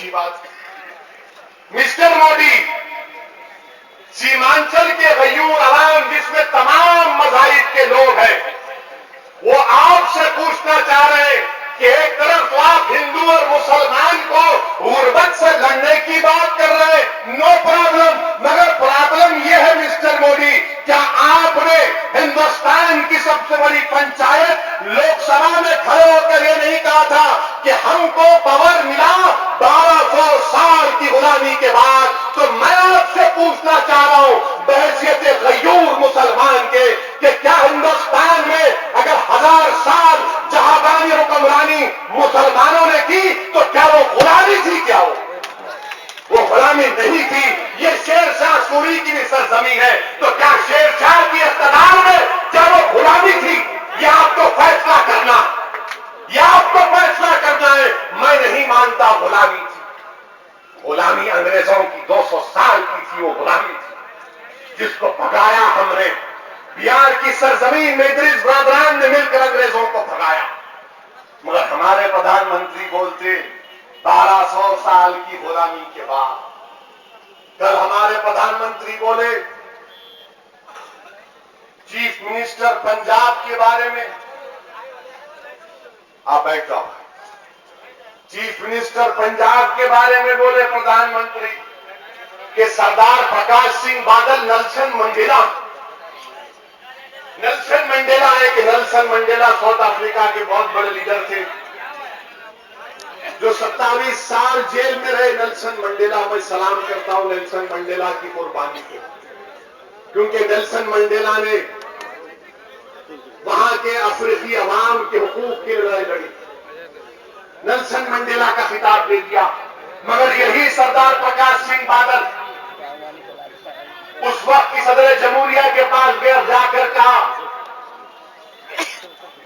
अच्छी बात है। मिस्टर मोदी, सीमांचल के गयूर आवाम जिसमें तमाम मज़ाहिब के लोग हैं, वो आपसे पूछना चाह रहे हैं कि एक तरफ तो आप हिंदू और मुसलमान को गुर्बत से लड़ने की बात कर रहे हैं, नो प्रॉब्लम, मगर प्रॉब्लम यह है मिस्टर मोदी, क्या आपने हिंदुस्तान की सबसे बड़ी पंचायत लोकसभा में खड़े होकर यह नहीं कहा था कि हमको पावर मिला 1200 साल की गुलामी के बाद? तो मैं आपसे पूछना चाह रहा हूं बहैसियत गयूर मुसलमान के कि क्या हिंदुस्तान में अगर 1000 साल जहाबानी हुक्मरानी मुसलमानों ने की तो क्या वो गुलामी थी? क्या वो गुलामी नहीं थी? ये शेरशाह सूरी की भी सरजमीन है, तो क्या शेरशाह की इक़्तिदार में क्या वो गुलामी थी? यह आपको फैसला करना, यह आपको फैसला करना है। मैं नहीं मानता गुलामी थी। गुलामी अंग्रेजों की 200 साल की थी, वो गुलामी थी जिसको भगाया हमने। बिहार की सरजमीन में इदरीस ब्रादरान ने मिलकर अंग्रेजों को भगाया, मगर हमारे प्रधानमंत्री बोलते 1200 साल की गुलामी के बाद। कल हमारे प्रधानमंत्री बोले चीफ मिनिस्टर पंजाब के बारे में, आप बैठ जाओ, चीफ मिनिस्टर पंजाब के बारे में बोले प्रधानमंत्री कि सरदार प्रकाश सिंह बादल नेल्सन मंडेला है कि नेल्सन मंडेला साउथ अफ्रीका के बहुत बड़े लीडर थे जो 27 साल जेल में रहे। नेल्सन मंडेला, मैं सलाम करता हूं नेल्सन मंडेला की कुर्बानी को, क्योंकि नेल्सन मंडेला ने वहां के अफ्रीकी अवाम के हुकूक की लड़ाई लड़ी, नेल्सन मंडेला का खिताब दे दिया। मगर यही सरदार प्रकाश सिंह बादल उस वक्त की सदर जमहूरिया के पास गया, जाकर कहा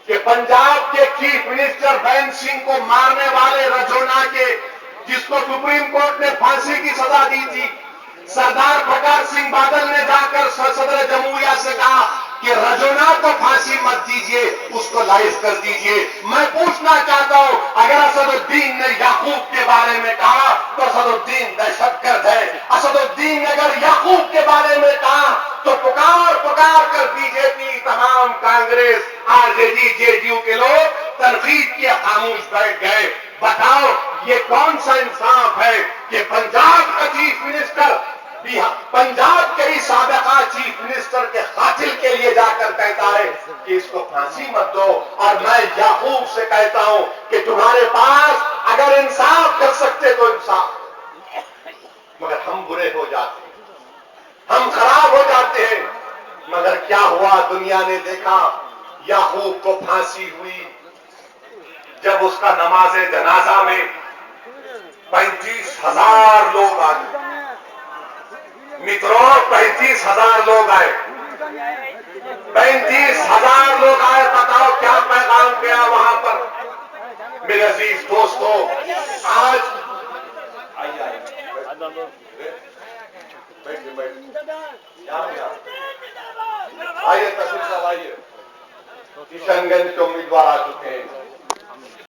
कि पंजाब के चीफ मिनिस्टर बैन सिंह को मारने वाले रजौना के, जिसको सुप्रीम कोर्ट ने फांसी की सजा दी थी, सरदार प्रकाश सिंह बादल ने जाकर सदर जमहूरिया से कहा कि रजौना को फांसी मत दीजिए, उसको लाइफ कर दीजिए। मैं पूछना चाहता हूं, अगर असदुद्दीन ने याकूब के बारे में कहा तो असदुद्दीन दहशतगर्द है, असदुद्दीन ने अगर याकूब के बारे में कहा तो पुकार पुकार कर बीजेपी, तमाम कांग्रेस, आरजेडी, जेडीयू के लोग तनकीद किए, खामोश बैठ गए। बताओ ये कौन सा इंसाफ है कि पंजाब का चीफ मिनिस्टर पंजाब के ही साबिका चीफ मिनिस्टर के कातिल के लिए जाकर कहता है कि इसको फांसी मत दो, और मैं याकूब से कहता हूं कि तुम्हारे पास अगर इंसाफ कर सकते तो इंसाफ, मगर हम बुरे हो जाते हैं, हम खराब हो जाते हैं। मगर क्या हुआ, दुनिया ने देखा, याकूब को फांसी हुई जब उसका नमाज़े जनाजा में 35,000 लोग आ गए। मित्रों, 35,000 लोग आए, 35,000 लोग आए। बताओ क्या पैगाम गया वहां पर। मेरे अजीज दोस्तों, आज आइए, तस्वीर साहब आइए, किशनगंज के उम्मीदवार आ चुके हैं।